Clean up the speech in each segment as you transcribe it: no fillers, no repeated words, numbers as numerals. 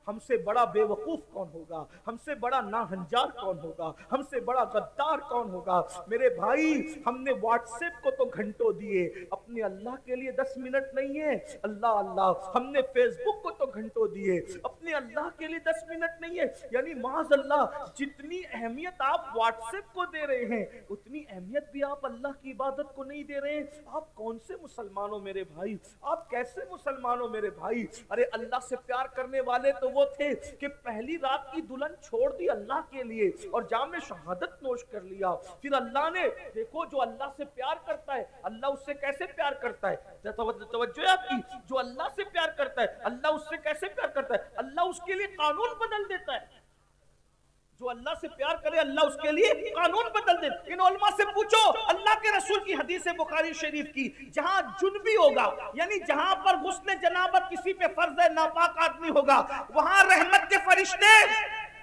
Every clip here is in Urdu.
ہم سے بڑا بے وقوف کون ہوگا؟ ہم سے بڑا ناہنجار کون ہوگا؟ ہم سے بڑا غدار کون ہوگا؟ میرے بھائی ہم نے واٹس ایپ کو تو گھنٹوں دیے، اپنے اللہ کے لیے 10 منٹ نہیں ہے، اللہ اللہ۔ ہم نے فیس بک کو تو گھنٹوں دیے، اپنے اللہ کے لیے 10 منٹ نہیں ہے۔ یعنی معاذ اللہ، جتنی اہمیت آپ واٹس ایپ کو دے رہے ہیں اتنی اہمیت بھی آپ اللہ کی عبادت کو نہیں دے رہے ہیں۔ آپ کون سے مسلمان ہو میرے بھائی؟ آپ کیسے مسلمان ہو میرے بھائی؟ ارے اللہ سے پیار کرنے والے تو وہ تھے کہ پہلی رات کی دلہن چھوڑ دی اللہ کے لیے اور جام شہادت نوش کر لیا۔ پھر اللہ نے دیکھو جو اللہ سے پیار کرتا ہے اللہ اس سے کیسے پیار کرتا ہے، توجہ ہے آپ کی، جو اللہ سے پیار کرتا ہے اللہ اس سے کیسے پیار کرتا ہے، اللہ اس کے لیے قانون بدل دیتا ہے۔ جو اللہ سے پیار کرے اللہ اس کے لیے قانون بدل دے۔ ان علماء سے پوچھو، اللہ کے رسول کی حدیث بخاری شریف کی، جہاں جنبی ہوگا یعنی جہاں پر غسل جنابت کسی پہ فرض ہے، ناپاک آدمی ہوگا، وہاں رحمت کے فرشتے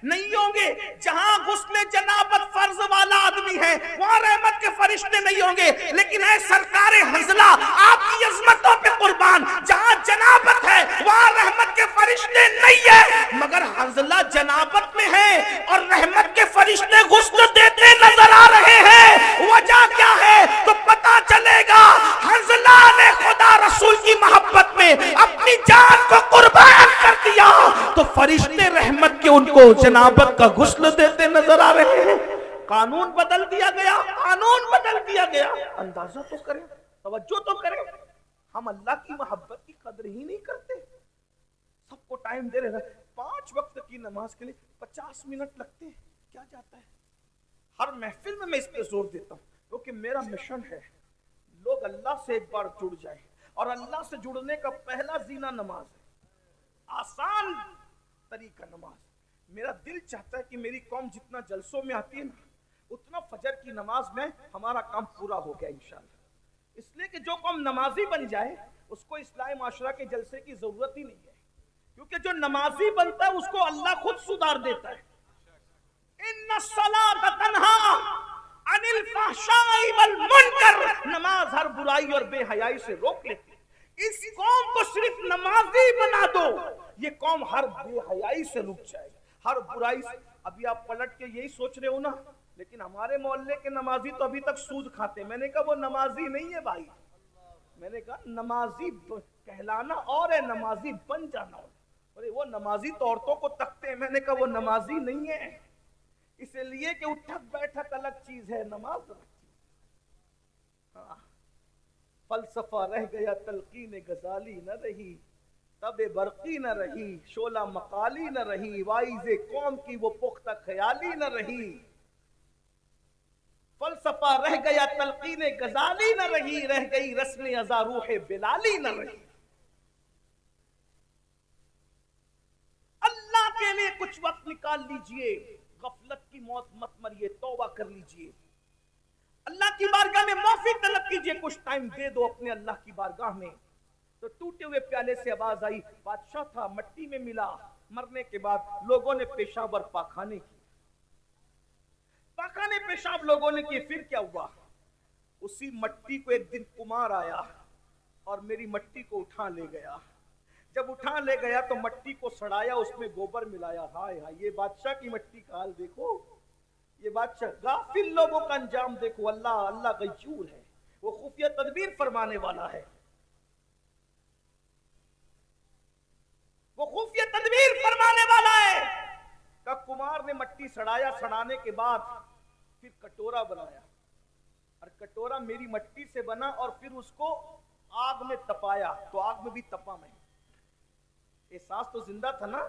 نہیں ہوں گے۔ جہاں غسل جنابت فرض والا آدمی ہے وہاں رحمت کے فرشتے نہیں ہوں گے۔ لیکن اے سرکار حنظلہ آپ کی عظمتوں پہ قربان، جہاں جنابت ہے وہاں رحمت کے فرشتے نہیں ہے، مگر حنظلہ جنابت میں ہے اور رحمت کے فرشتے غسل دیتے نظر آ رہے ہیں۔ وجہ کیا ہے تو پتا چلے گا حنظلہ نے خدا رسول کی محبت میں اپنی جان کو قربان کر دیا تو فرشتے رحمت کے ان کو جنابت کا غسل دیتے نظر آ رہے ہیں۔ قانون بدل دیا گیا، قانون بدل دیا گیا۔ اندازہ تو کریں، توجہ تو کریں، ہم اللہ کی محبت کی قدر ہی نہیں کرتے۔ سب کو ٹائم دے رہے ہیں، 5 وقت کی نماز کے لیے 50 منٹ لگتے ہیں، کیا جاتا ہے؟ ہر محفل میں اس پہ زور دیتا ہوں کیونکہ میرا مشن ہے لوگ اللہ سے ایک بار جڑ جائیں، اور اللہ سے جڑنے کا پہلا زینہ نماز ہے، آسان طریقہ نماز۔ میرا دل چاہتا ہے کہ میری قوم جتنا جلسوں میں آتی ہے نا اتنا فجر کی نماز میں ہمارا کام پورا ہو گیا انشاءاللہ۔ اس لیے کہ جو قوم نمازی بن جائے اس کو اصلاح معاشرہ کے جلسے کی ضرورت ہی نہیں ہے، کیونکہ جو نمازی بنتا ہے اس کو اللہ خود سدھار دیتا ہے۔ ان الصلاۃ تنہا عن الفحشاء والمنکر، نماز ہر برائی اور بے حیائی سے روک لیتی ہے۔ اس قوم کو صرف نمازی بنا دو، یہ قوم ہر بے حیائی سے رک جائے گی، ہر برائی سے۔ ابھی آپ پلٹ کے یہی سوچ رہے ہو نا، لیکن ہمارے محلے کے نمازی تو ابھی تک سود کھاتے ہیں۔ میں نے کہا وہ نمازی نہیں ہے بھائی، میں نے کہا نمازی کہلانا اور ہے نمازی بن جانا اور۔ ارے وہ نمازی تو عورتوں کو تکتے ہیں، میں نے کہا وہ نمازی نہیں ہے، اس لیے کہ اٹھک بیٹھک الگ چیز ہے، نماز الگ چیز۔ فلسفہ رہ گیا تلقین غزالی نہ رہی، تب برقی نہ رہی، شعلہ مقالی نہ رہی، وائز قوم کی وہ پختہ خیالی نہ رہی۔ فلسفہ رہ گیا تلقین غزالی نہ رہی، رہ گئی رسم ازا روح بلالی نہ رہی۔ اللہ کے لیے کچھ وقت نکال لیجئے، غفلت کی موت مت مریے، توبہ کر لیجئے، اللہ کی بارگاہ میں معافی طلب کیجئے، کچھ ٹائم دے دو اپنے اللہ کی بارگاہ میں۔ تو ٹوٹے ہوئے پیالے سے آواز آئی، بادشاہ تھا مٹی میں ملا، مرنے کے بعد لوگوں نے پیشاب اور پاخانے کی، پاخانے پیشاب لوگوں نے کی۔ پھر کیا ہوا؟ اسی مٹی کو ایک دن کمار آیا اور میری مٹی کو اٹھا لے گیا۔ جب اٹھا لے گیا تو مٹی کو سڑایا، اس میں گوبر ملایا۔ ہائے ہائے، یہ بادشاہ کی مٹی کا حال دیکھو، یہ بادشاہ غافل لوگوں کا انجام دیکھو۔ اللہ غیور ہے، وہ خفیہ تدبیر فرمانے والا ہے، وہ خفیہ تدبیر فرمانے والا ہے۔ کہ کمار نے مٹی سڑایا، سڑانے کے بعد پھر کٹورا بنایا، اور کٹورا میری مٹی سے بنا، اور پھر اس کو آگ میں تپایا، تو آگ میں بھی تپا میں۔ احساس تو زندہ تھا نا،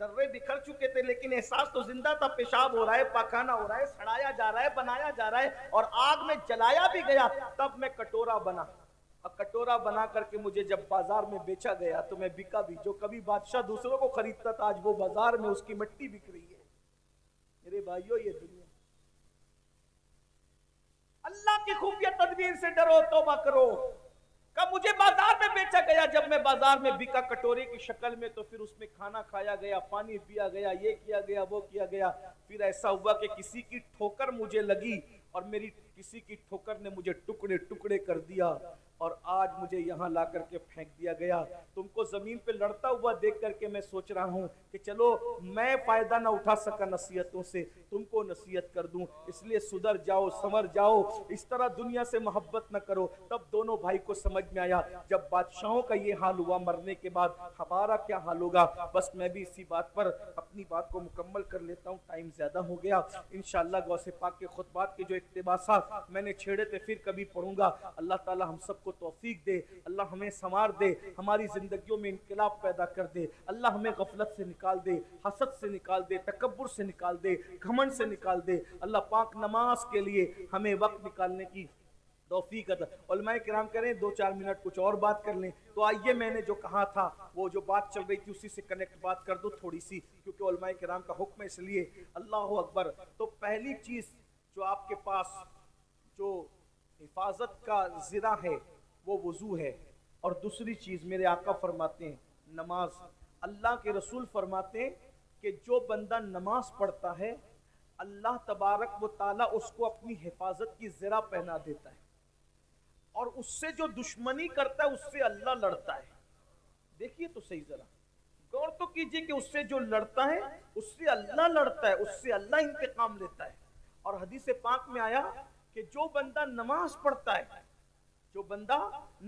ذرے بکھر چکے تھے لیکن احساس تو زندہ تھا، پیشاب ہو رہا ہے، پاخانہ ہو رہا ہے، سڑایا جا رہا ہے، بنایا جا رہا ہے، اور آگ میں جلایا بھی گیا۔ تب میں کٹورا بنا، اور کٹورا بنا کر کے مجھے جب بازار میں بیچا گیا تو میں بکا بھی۔ جو کبھی بادشاہ دوسروں کو خریدتا تھا آج وہ بازار میں اس کی مٹی بک رہی ہے۔ میرے بھائیو، یہ دنیا، اللہ کی خفیہ تدبیر سے ڈرو، توبہ کرو۔ کہ مجھے بازار میں بیچا گیا، جب میں بازار میں بکا کٹورے کی شکل میں، تو پھر اس میں کھانا کھایا گیا، پانی پیا گیا، یہ کیا گیا، وہ کیا گیا۔ پھر ایسا ہوا کہ کسی کی ٹھوکر مجھے لگی، اور میری کسی کی ٹھوکر نے مجھے ٹکڑے ٹکڑے کر دیا۔ اور آج مجھے یہاں لا کر کے پھینک دیا گیا. تم کو زمین پہ لڑتا ہوا دیکھ کر کے میں سوچ رہا ہوں کہ چلو میں فائدہ نہ اٹھا سکا نصیحتوں سے, تم کو نصیحت کر دوں. اس لیے سدھر جاؤ, سنور جاؤ, اس طرح دنیا سے محبت نہ کرو. تب دونوں بھائی کو سمجھ میں آیا جب بادشاہوں کا یہ حال ہوا مرنے کے بعد ہمارا کیا حال ہوگا. بس میں بھی اسی بات پر اپنی بات کو مکمل کر لیتا ہوں, ٹائم زیادہ ہو گیا. انشاءاللہ غوث پاک کے خطبات کے جو اقتباسات میں نے چھیڑے تھے پھر کبھی پڑھوں گا. اللہ تعالی ہم سب کو توفیق دے, اللہ ہمیں سنوار دے, ہماری زندگیوں میں انقلاب پیدا کر دے. اللہ ہمیں غفلت سے نکال دے, حسد سے نکال دے, تکبر سے نکال دے, گھمنڈ سے نکال دے. اللہ پاک نماز کے لیے ہمیں وقت نکالنے کی توفیق عطا. علماء کرام کریں 2-4 منٹ کچھ اور بات کر لیں. تو آئیے میں نے جو کہا تھا وہ جو بات چل رہی تھی اسی سے کنیکٹ بات کر دو تھوڑی سی, کیونکہ علماء کرام کا حکم ہے اس لیے. اللہ اکبر. تو پہلی چیز جو آپ کے پاس جو حفاظت کا ذرا ہے وہ وضو ہے, اور دوسری چیز میرے آقا فرماتے ہیں نماز. اللہ کے رسول فرماتے ہیں کہ جو بندہ نماز پڑھتا ہے اللہ تبارک و تعالی اس کو اپنی حفاظت کی زرہ پہنا دیتا ہے, اور اس سے جو دشمنی کرتا ہے اس سے اللہ لڑتا ہے. دیکھیے تو صحیح ذرا غور تو کیجئے کہ اس سے جو لڑتا ہے اس سے اللہ لڑتا ہے, اس سے اللہ انتقام لیتا ہے. اور حدیث پاک میں آیا کہ جو بندہ نماز پڑھتا ہے, جو بندہ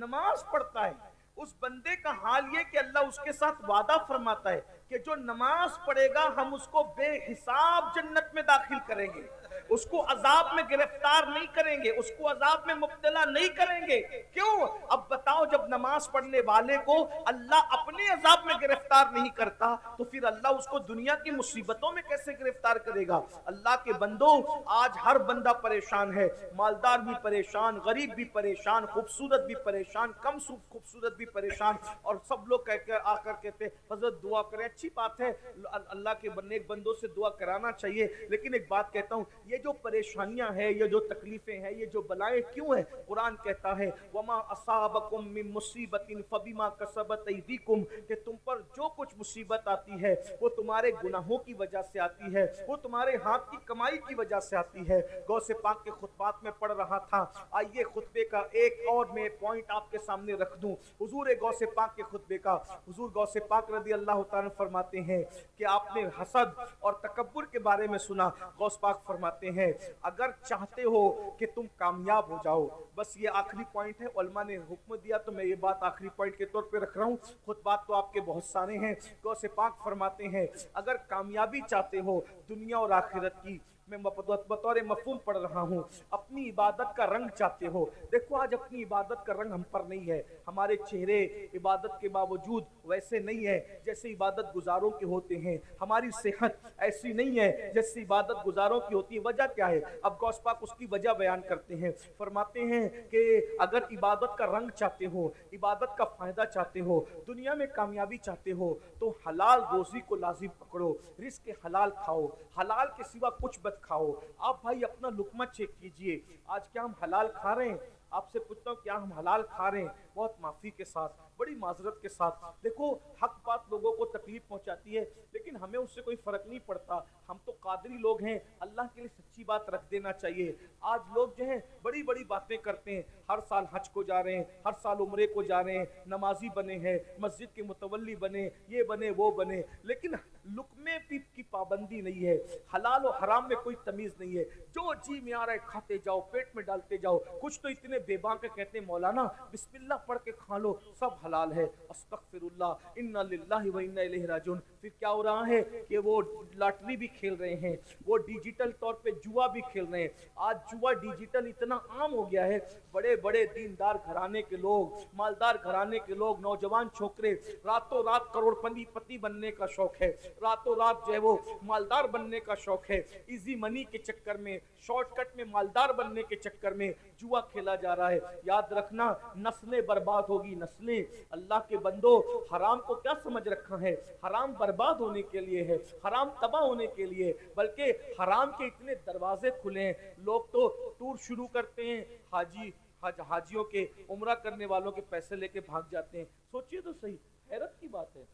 نماز پڑھتا ہے اس بندے کا حال یہ کہ اللہ اس کے ساتھ وعدہ فرماتا ہے کہ جو نماز پڑھے گا ہم اس کو بے حساب جنت میں داخل کریں گے, اس کو عذاب میں گرفتار نہیں کریں گے, اس کو عذاب میں مبتلا نہیں کریں گے. کیوں؟ اب بتاؤ, جب نماز پڑھنے والے کو اللہ اپنے عذاب میں گرفتار نہیں کرتا تو پھر اللہ اس کو دنیا کی مصیبتوں میں کیسے گرفتار کرے گا. اللہ کے بندو, آج ہر بندہ پریشان ہے, مالدار بھی پریشان, غریب بھی پریشان, خوبصورت بھی پریشان, کم خوبصورت بھی پریشان, اور سب لوگ آ کر کہتے حضرت دعا کریں. اچھی بات ہے, اللہ کے نیک بندوں سے دعا کرانا چاہیے, لیکن ایک بات کہتا ہوں, یہ جو پریشانیاں ہیں, یہ جو تکلیفیں ہیں, یہ جو بلائیں کیوں ہیں؟ قرآن کہتا ہے وَمَا أَصَابَكُم مِّن مُّصِيبَةٍ فَبِمَا كَسَبَتْ أَيْدِيكُمْ, کہ تم پر جو کچھ مصیبت آتی ہے وہ تمہارے گناہوں کی وجہ سے آتی ہے, وہ تمہارے ہاتھ کی کمائی کی وجہ سے آتی ہے. غوث پاک کے خطبات میں پڑھ رہا تھا, آئیے خطبے کا ایک اور میں پوائنٹ آپ کے سامنے رکھ دوں. حضور غوث پاک کے خطبے کا, حضور غوث پاک رضی اللہ تعالیٰ فرماتے ہیں کہ آپ نے حسد اور تکبر کے بارے میں سنا. غوث پاک فرماتے ہیں اگر چاہتے ہو کہ تم کامیاب ہو جاؤ, بس یہ آخری پوائنٹ ہے, علماء نے حکم دیا تو میں یہ بات آخری پوائنٹ کے طور پہ رکھ رہا ہوں, خطبات تو آپ کے بہت سارے ہیں. غوث پاک فرماتے ہیں اگر کامیابی چاہتے ہو دنیا اور آخرت کی, میں بطور مفہوم پڑھ رہا ہوں, اپنی عبادت کا رنگ چاہتے ہو. دیکھو آج اپنی عبادت کا رنگ ہم پر نہیں ہے, ہمارے چہرے عبادت کے باوجود ویسے نہیں ہے جیسے عبادت گزاروں کے ہوتے ہیں, ہماری صحت ایسی نہیں ہے جیسے عبادت گزاروں کی ہوتی ہے. وجہ کیا ہے؟ اب غوث پاک اس کی وجہ بیان کرتے ہیں, فرماتے ہیں کہ اگر عبادت کا رنگ چاہتے ہو, عبادت کا فائدہ چاہتے ہو, دنیا میں کامیابی چاہتے ہو, تو حلال روزی کو لازم پکڑو, رزق حلال کھاؤ, حلال کے سوا کچھ مت کھاؤ. آپ بھائی اپنا لقمہ چیک کیجئے, آج کیا ہم حلال کھا رہے ہیں؟ آپ سے پوچھتا ہوں کیا ہم حلال کھا رہے ہیں؟ بہت معافی کے ساتھ, بڑی معذرت کے ساتھ. دیکھو حق بات لوگوں کو تکلیف پہنچاتی ہے لیکن ہمیں اس سے کوئی فرق نہیں پڑتا, ہم تو قادری لوگ ہیں, اللہ کے لیے سچی بات رکھ دینا چاہیے. آج لوگ جو ہیں بڑی بڑی باتیں کرتے ہیں, ہر سال حج کو جا رہے ہیں, ہر سال عمرے کو جا رہے ہیں, نمازی بنے ہیں, مسجد کے متولی بنے, یہ بنے وہ بنے, لیکن لقمے کی پابندی نہیں ہے, حلال و حرام میں کوئی تمیز نہیں ہے, جو جی میں آ رہا ہے کھاتے جاؤ, پیٹ میں ڈالتے جاؤ. کچھ تو اتنے بے باک کے کہتے ہیں مولانا بسم اللہ پڑھ کے کھا لو, سب حلال ہے. استغفر اللہ, انا للہ و انا الیہ راجعون. پھر کیا ہو رہا ہے کہ وہ لاٹری بھی کھیل رہے ہیں, وہ ڈیجیٹل طور پہ جوا بھی کھیل رہے ہیں. آج جوا ڈیجیٹل اتنا عام ہو گیا ہے, بڑے بڑے دیندار گھرانے کے لوگ, مالدار گھرانے کے لوگ, نوجوان چھوکرے, راتوں رات کروڑ پتی بننے کا شوق ہے, راتوں رات جو ہے وہ مالدار بننے کا شوق ہے, ایزی منی کے چکر میں, شارٹ کٹ میں مالدار بننے کے چکر میں جوا کھیلا جا رہا ہے. یاد رکھنا نسلیں برباد ہوگی, نسلیں. اللہ کے بندو حرام کو کیا سمجھ رکھا ہے؟ حرام برباد ہونے کے لیے ہے, حرام تباہ ہونے کے لیے, بلکہ حرام کے اتنے دروازے کھلے ہیں. لوگ تو ٹور شروع کرتے ہیں, حاجیوں کے, عمرہ کرنے والوں کے پیسے لے کے بھاگ جاتے ہیں. سوچئے تو صحیح, حیرت کی بات ہے.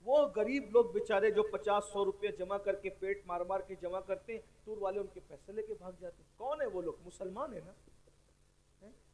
وہ غریب لوگ بیچارے جو 50-100 روپے جمع کر کے پیٹ مار مار کے جمع کرتے ہیں, ٹور والے ان کے پیسے لے کے بھاگ جاتے ہیں. کون ہے وہ لوگ؟ مسلمان ہے نا.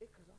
1000।